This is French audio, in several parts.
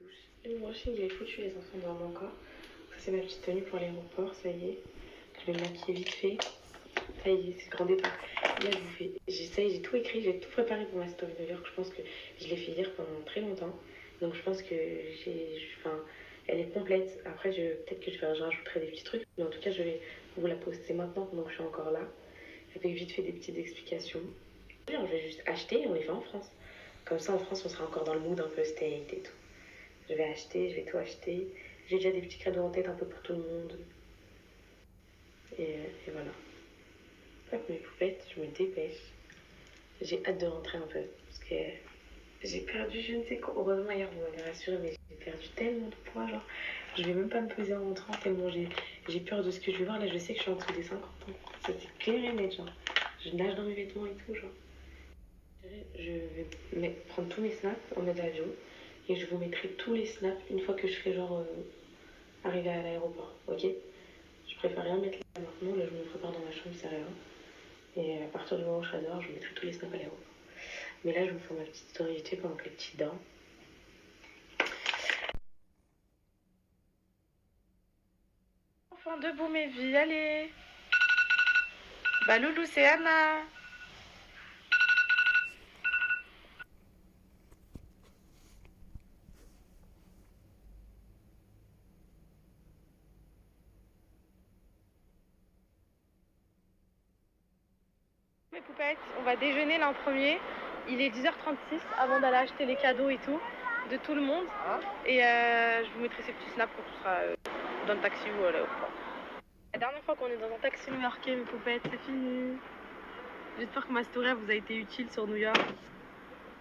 douche. Le brushing il est foutu, les enfants dorment encore. Ça c'est ma petite tenue pour l'aéroport, ça y est. Je vais me maquiller vite fait. Ça y est, c'est le grand départ. Là je vous fais. J'ai tout écrit, j'ai tout préparé pour ma story New York. Je pense que je l'ai fait hier pendant très longtemps. Donc je pense que elle est complète. Après peut-être que je rajouterai des petits trucs. Mais en tout cas je vais vous la poster maintenant pendant que je suis encore là. Avec vite fait des petites explications. Je vais juste acheter et on les fait en France. Comme ça en France on sera encore dans le mood un peu state et tout. Je vais tout acheter. J'ai déjà des petits cadeaux en tête un peu pour tout le monde. Et voilà. Hop, mes poupettes, je me dépêche. J'ai hâte de rentrer un peu. Parce que j'ai perdu je ne sais quoi. Heureusement, hier, vous m'avez rassuré, mais j'ai perdu tellement de poids. Genre, je vais même pas me peser en rentrant tellement j'ai peur de ce que je vais voir. Là, je sais que je suis en dessous des 50 ans. Ça, c'est clair et net, genre. Je nage dans mes vêtements et tout, genre. Je vais prendre tous mes snaps en mode avion. Et je vous mettrai tous les snaps une fois que je serai, genre, arrivé à l'aéroport. Ok? Je préfère rien mettre là maintenant. Là, je me prépare dans ma chambre, c'est rien. Et à partir du moment où je serai dehors, je mettrai tous les snaps à l'aéroport. Mais là, je vous fais ma petite story YouTube pendant que les petits dorment. Enfants debout, mes vies, allez. Bah, Loulou, c'est Anna. Mes poupettes, on va déjeuner là en premier. Il est 10h36 avant d'aller acheter les cadeaux et tout de tout le monde. Et je vous mettrai ces petits snaps quand on sera dans le taxi ou à l'aéroport. La dernière fois qu'on est dans un taxi new-yorkais, mes poupettes, c'est fini. J'espère que ma story vous a été utile sur New York.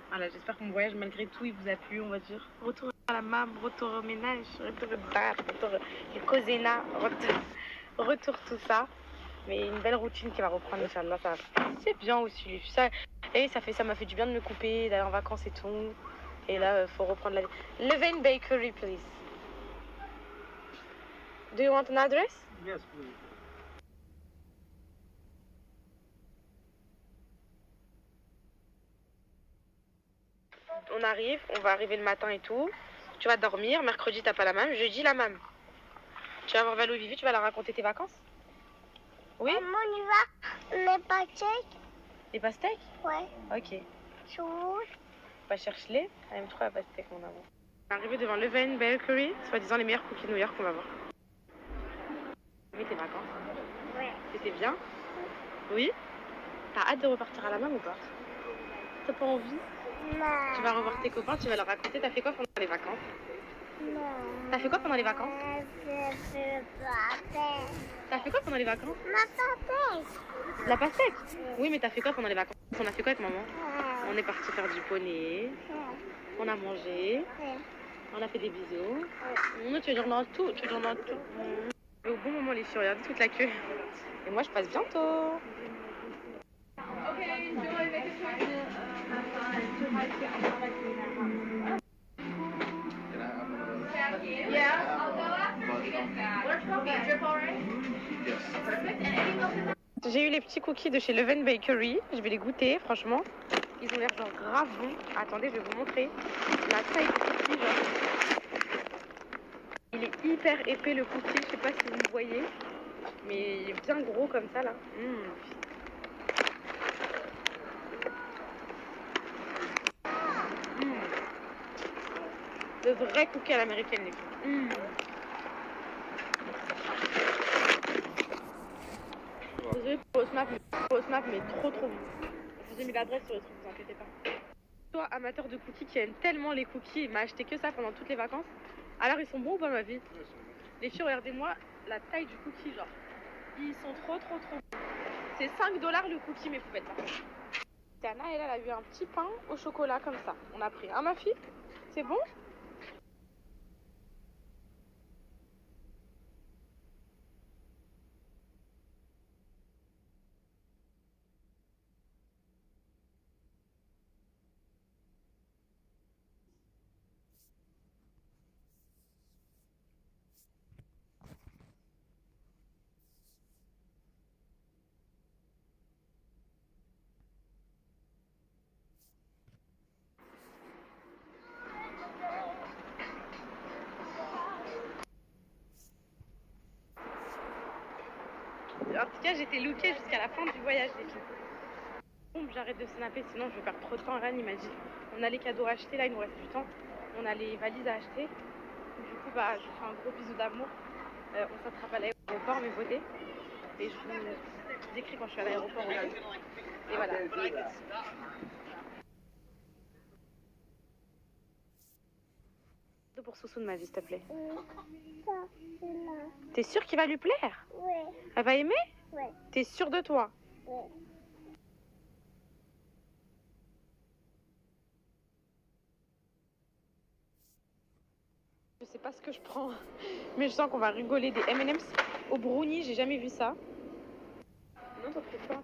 Voilà, j'espère que mon voyage, malgré tout, il vous a plu, on va dire. Retour à la mam, retour au ménage, retour au bar, retour au cousinat, retour tout ça. Mais une belle routine qui va reprendre, Inch'Allah, ça. C'est bien aussi. Ça, et ça m'a fait du bien de me couper, d'aller en vacances et tout. Et là, faut reprendre la vie. Levin Bakery, please. Do you want an address? Yes, please. On arrive, on va arriver le matin et tout. Tu vas dormir, mercredi t'as pas la même, jeudi la même. Tu vas voir Valo Vivi, tu vas leur raconter tes vacances? Oui? Maman, on y va. Les pastèques? Les pastèques? Ouais. Ok. Chouche. Bah cherche-les. Elle aime trop la pastèque, mon amour. On est arrivé devant Levin Bakery, soi-disant les meilleurs cookies de New York, on va voir. Oui, tes vacances? Ouais. C'était bien? Oui? T'as hâte de repartir à la main ou pas? T'as pas envie? Non. Tu vas revoir tes copains, tu vas leur raconter t'as fait quoi pendant les vacances? Non. T'as fait quoi pendant les vacances? T'as fait quoi pendant les vacances? Ma pastèque. La pastèque? Oui, mais t'as fait quoi pendant les vacances? On a fait quoi avec maman? On est parti faire du poney, on a mangé, on a fait des bisous. Non, tu es dans tout, tu es dans tout. Mais au bon moment, les filles, regardez toute la queue. Et moi, je passe bientôt. J'ai eu les petits cookies de chez Levin Bakery. Je vais les goûter, franchement. Ils ont l'air genre grave bons. Attendez, je vais vous montrer la taille du cookie. Genre. Il est hyper épais le cookie. Je sais pas si vous le voyez. Mais il est bien gros comme ça là. Le vrai cookie à l'américaine, les filles. Désolée pour le snap, mais trop bon. Je vous ai mis l'adresse sur le truc, vous inquiétez pas. Toi, amateur de cookies qui aime tellement les cookies, il m'a acheté que ça pendant toutes les vacances. Alors ils sont bons ou pas, ma vie? Les filles, regardez-moi la taille du cookie, genre. Ils sont trop bons. C'est 5$ le cookie, mes poupettes. Tiana, elle a eu un petit pain au chocolat comme ça. On a pris un, ma fille? C'est bon? En tout cas, j'étais lookée jusqu'à la fin du voyage, les filles. Bon, j'arrête de snapper, sinon je vais perdre trop de temps. Alan, il m'a dit, on a les cadeaux à acheter, là, il nous reste du temps. On a les valises à acheter. Du coup, bah, je vous fais un gros bisou d'amour. On s'attrape à l'aéroport, mes beautés. Et je vous écris quand je suis à l'aéroport. Et voilà. Pour Soussou de ma vie, s'il te plaît. Ça, c'est là. T'es sûre qu'il va lui plaire? Oui, Elle va aimer? oui, T'es sûre de toi? oui. Je sais pas ce que je prends, mais je sens qu'on va rigoler des M&M's au brownie, j'ai jamais vu ça. Non, t'en trouves pas?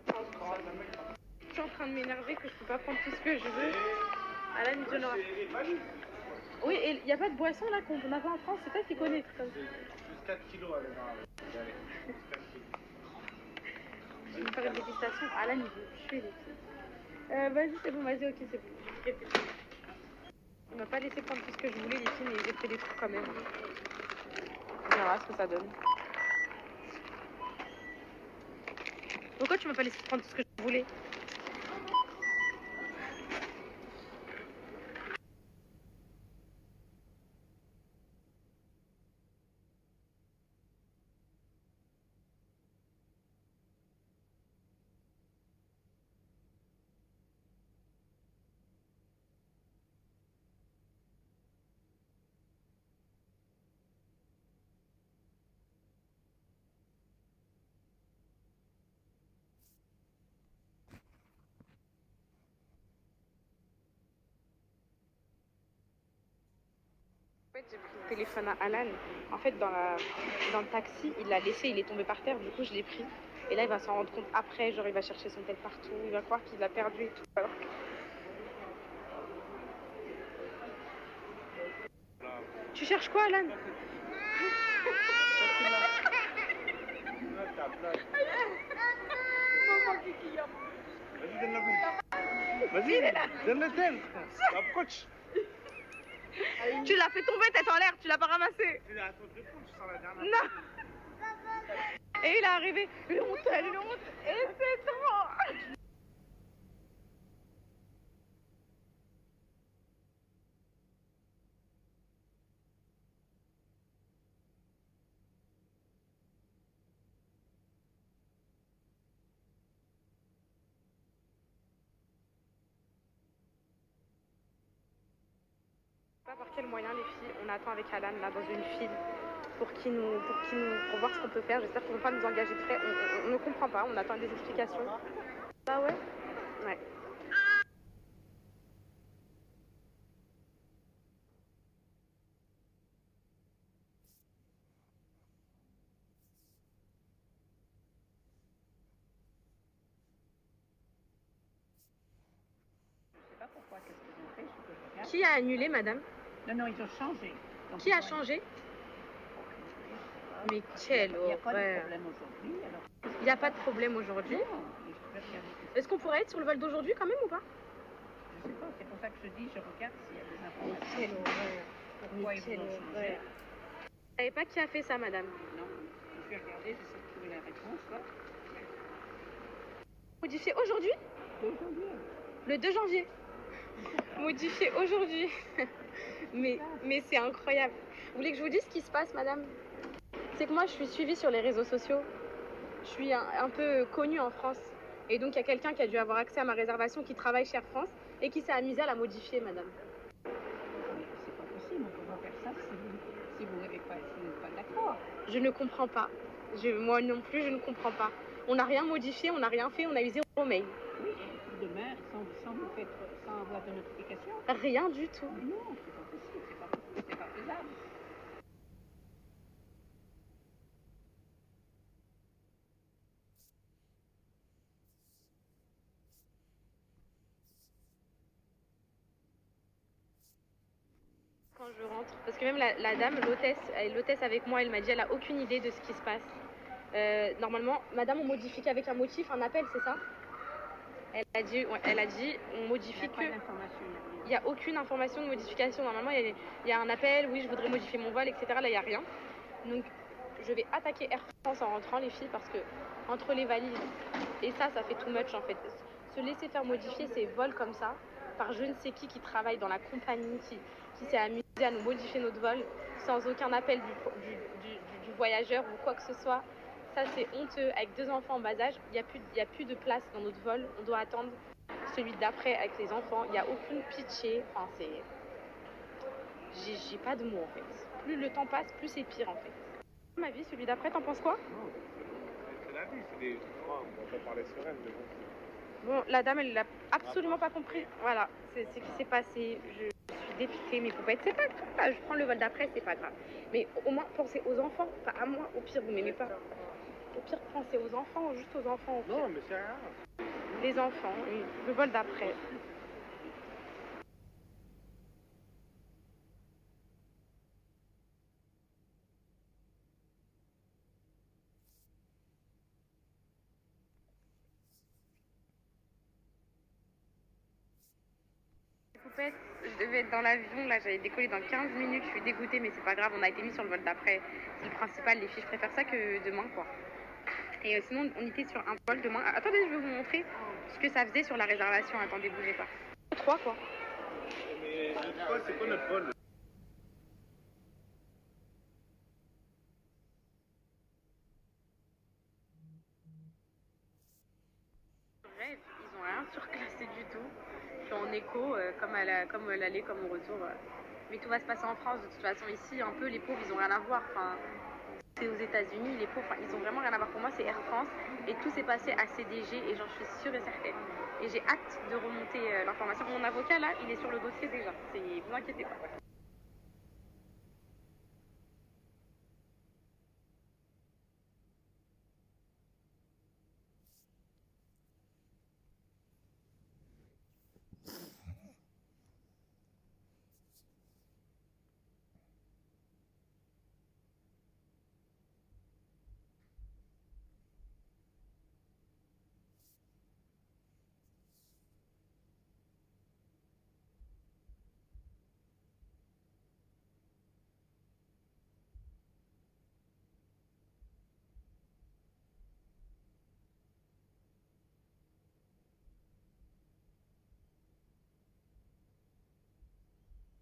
Je suis en train de m'énerver que je peux pas prendre tout ce que je veux. Alan, il donnera. Oui, et il n'y a pas de boisson là qu'on n'a pas en France, c'est toi qui connais tout comme ça. Juste 4 kilos, allez, allez. Je vais me faire une dégustation. Alan, il veut tuer les filles. Vas-y, c'est bon, vas-y, ok, c'est bon. Il m'a pas laissé prendre tout ce que je voulais, les filles, mais j'ai fait des trucs quand même. On verra ce que ça donne. Pourquoi tu m'as pas laissé prendre tout ce que je voulais? En fait, j'ai pris le téléphone à Alan. En fait, dans le taxi, il l'a laissé, il est tombé par terre, du coup, je l'ai pris. Et là, il va s'en rendre compte après, genre, il va chercher son tel partout, il va croire qu'il l'a perdu et tout. Alors... Tu cherches quoi, Alan? Vas-y, donne-le tel. Approche. Tu l'as fait tomber tête en l'air, tu l'as pas ramassé. Tu l'as attendu pour tu sors la dernière. Non. Et il est arrivé, une honte, et c'est trop. Pas par quel moyen les filles, on attend avec Alan là dans une file pour voir ce qu'on peut faire. J'espère qu'ils vont pas nous engager de frais. On ne comprend pas, on attend des explications. Bah ouais. Ouais. Je sais pas pourquoi, qu'est-ce qu'ils ont fait, je regarde. Qui a annulé, madame? Non, ils ont changé. Donc, Qui a changé? Mais quelle Il n'y a pas de horreur. problème aujourd'hui. Alors... Il n'y a pas de problème aujourd'hui. Non, mais je peux regarder. Est-ce qu'on pourrait être sur le vol d'aujourd'hui quand même ou pas? Je sais pas, c'est pour ça que je dis, je regarde s'il y a des informations. Quelle horreur. Pourquoi ils Quelle vont changer? horreur. Vous savez pas qui a fait ça, madame? Non, je vais regarder, j'essaie de trouver la réponse. Là. Modifié aujourd'hui? D'aujourd'hui. Le 2 janvier. Modifié aujourd'hui. mais c'est incroyable. Vous voulez que je vous dise ce qui se passe, madame? C'est que moi, je suis suivie sur les réseaux sociaux. Je suis un peu connue en France. Et donc, il y a quelqu'un qui a dû avoir accès à ma réservation qui travaille chez Air France et qui s'est amusé à la modifier, madame. Mais c'est pas possible, on peut pas faire ça si vous n'êtes pas d'accord. Je ne comprends pas. Moi non plus, je ne comprends pas. On n'a rien modifié, on n'a rien fait, on a eu 0 mail. Oui, demain, sans avoir de notification. Rien du tout. Mais non, c'est pas possible, c'est pas faisable. Quand je rentre, parce que même la dame, l'hôtesse avec moi, elle m'a dit elle a aucune idée de ce qui se passe. Normalement, madame, on modifie qu'avec un motif, un appel, c'est ça? Elle a dit on modifie que... Il n'y a aucune information de modification. Normalement, il y a un appel, oui, je voudrais modifier mon vol, etc. Là, il n'y a rien. Donc, je vais attaquer Air France en rentrant, les filles, parce que entre les valises. Et ça fait too much en fait. Se laisser faire modifier ses vols comme ça, par je ne sais qui travaille dans la compagnie, qui s'est amusé à nous modifier notre vol, sans aucun appel du voyageur ou quoi que ce soit. Ça, c'est honteux. Avec 2 enfants en bas âge, il n'y a plus de place dans notre vol. On doit attendre celui d'après avec les enfants. Il n'y a aucune pitié. Enfin, c'est... J'ai pas de mots en fait. Plus le temps passe, plus c'est pire en fait. Ma vie, celui d'après, t'en penses quoi? Non, c'est la vie, c'est des. On va pas parler sur elle, mais bon. Bon, la dame, elle l'a absolument pas compris. Voilà, c'est ce qui s'est passé. Je suis dépitée, mes poupettes. C'est pas grave, je prends le vol d'après, c'est pas grave. Mais au moins, pensez aux enfants. Pas à moi, au pire, vous m'aimez pas. Au pire, pensez aux enfants, juste aux enfants. Au pire. Non, mais c'est rien. Les enfants, oui. Le vol d'après. Poupette, je devais être dans l'avion, là j'allais décoller dans 15 minutes, je suis dégoûtée mais c'est pas grave, on a été mis sur le vol d'après, c'est le principal, les filles, je préfère ça que demain quoi. Et sinon on était sur un vol demain, attendez je vais vous montrer ce que ça faisait sur la réservation, attendez bougez pas. 3 quoi. Mais le 3, c'est quoi notre vol? Bref, ils ont rien surclassé du tout, je suis en écho comme l'aller comme au retour. Mais tout va se passer en France de toute façon, ici un peu les pauvres ils ont rien à voir, enfin... C'est aux États-Unis, les pauvres, ils ont vraiment rien à voir. Pour moi, c'est Air France et tout s'est passé à CDG et j'en suis sûre et certaine. Et j'ai hâte de remonter l'information. Mon avocat, là, il est sur le dossier déjà. Vous inquiétez pas.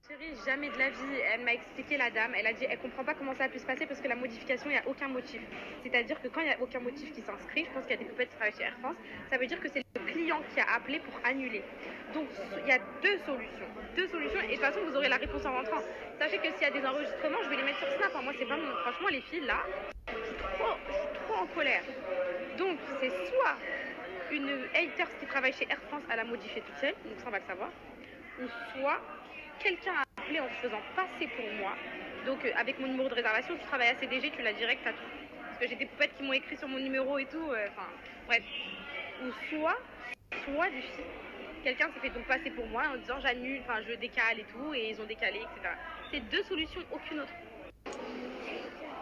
Chérie, jamais de la vie, elle m'a expliqué la dame, elle a dit elle comprend pas comment ça a pu se passer parce que la modification, il n'y a aucun motif. C'est-à-dire que quand il n'y a aucun motif qui s'inscrit, je pense qu'il y a des poupettes qui travaillent chez Air France, ça veut dire que c'est le client qui a appelé pour annuler. Donc il y a deux solutions et de toute façon vous aurez la réponse en rentrant. Sachez que s'il y a des enregistrements, je vais les mettre sur Snap, moi c'est pas mon... Franchement les filles là, je suis trop en colère. Donc c'est soit une haters qui travaille chez Air France à la modifier toute seule, donc ça on va le savoir, ou soit quelqu'un a appelé en se faisant passer pour moi. Donc avec mon numéro de réservation, tu travailles à CDG, tu l'as direct, t'as tout. Parce que j'ai des poupettes qui m'ont écrit sur mon numéro et tout. Enfin, bref. Ou soit les filles, quelqu'un s'est fait donc passer pour moi en disant j'annule, enfin je décale et tout, et ils ont décalé, etc. C'est deux solutions, aucune autre.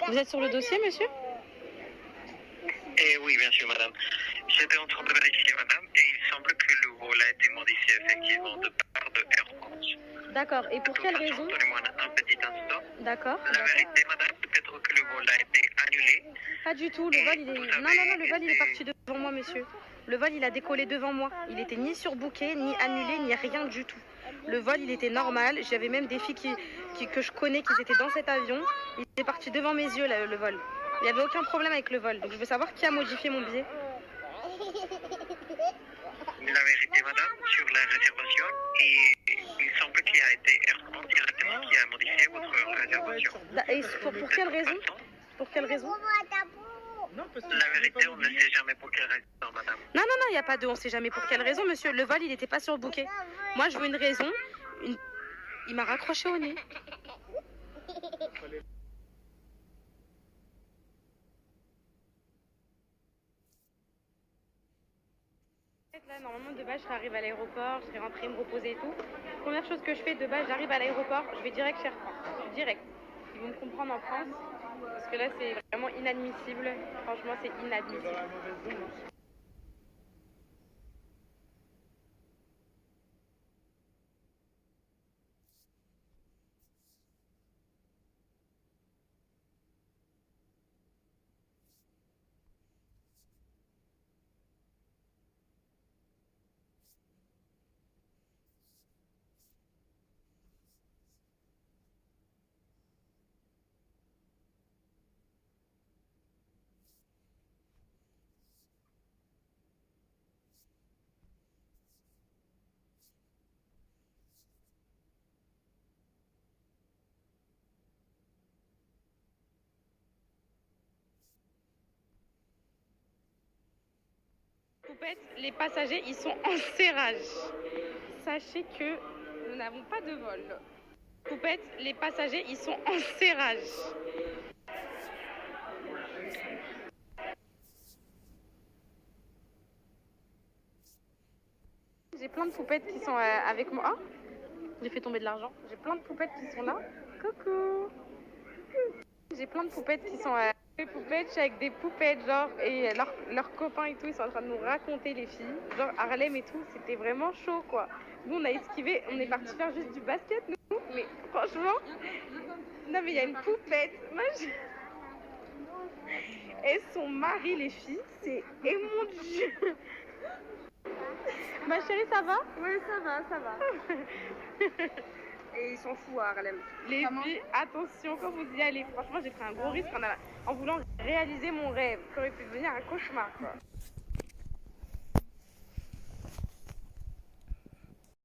Vous êtes sur le dossier, monsieur? Oui, bien sûr, madame. J'étais en train de vérifier, madame, et il semble que le vol a été modifié effectivement de part de Air France. D'accord, et pour quelle raison? Donnez-moi un petit instant. D'accord. La vérité, madame, peut-être que le vol a été annulé. Pas du tout, le vol il est... Non, le vol il est parti devant moi, monsieur. Le vol il a décollé devant moi. Il était ni surbooké, ni annulé, ni rien du tout. Le vol il était normal. J'avais même des filles que je connais qui étaient dans cet avion. Il est parti devant mes yeux le vol. Il n'y avait aucun problème avec le vol. Donc je veux savoir qui a modifié mon billet. La vérité, madame, sur la réservation, et il semble qu'il a été Air France directement qui a modifié votre réservation. Et pour quelle raison? Pour quelle raison? Non, parce que La vérité, on ne sait jamais pour quelle raison, madame. Non, il n'y a pas de on sait jamais pour quelle raison, monsieur. Le vol, il n'était pas surbooké. Moi, je veux une raison. Il m'a raccroché au nez. Là, normalement, de base, je serais arrivée à l'aéroport, je serais rentrée me reposer et tout. Première chose que je fais, de base, j'arrive à l'aéroport, je vais direct chez Air France. Direct. Ils vont me comprendre en France. Parce que là, c'est vraiment inadmissible. Franchement, c'est inadmissible. Poupettes, les passagers, ils sont en serrage. Sachez que nous n'avons pas de vol. Poupettes, les passagers, ils sont en serrage. J'ai plein de poupettes qui sont avec moi. Oh, j'ai fait tomber de l'argent. J'ai plein de poupettes qui sont là. Coucou. J'ai plein de poupettes qui sont des poupettes, je suis avec des poupettes genre et leurs copains et tout, ils sont en train de nous raconter les filles, genre Harlem et tout, c'était vraiment chaud quoi. Nous on a esquivé, on est parti faire juste du basket nous, mais franchement, non mais il y a une poupette, et son mari les filles, c'est, et mon dieu. Ma chérie ça va? Ouais, ça va. Et ils sont fous à Harlem. Les filles, attention quand vous y allez, franchement j'ai pris un gros risque en voulant réaliser mon rêve, qui aurait pu devenir un cauchemar quoi.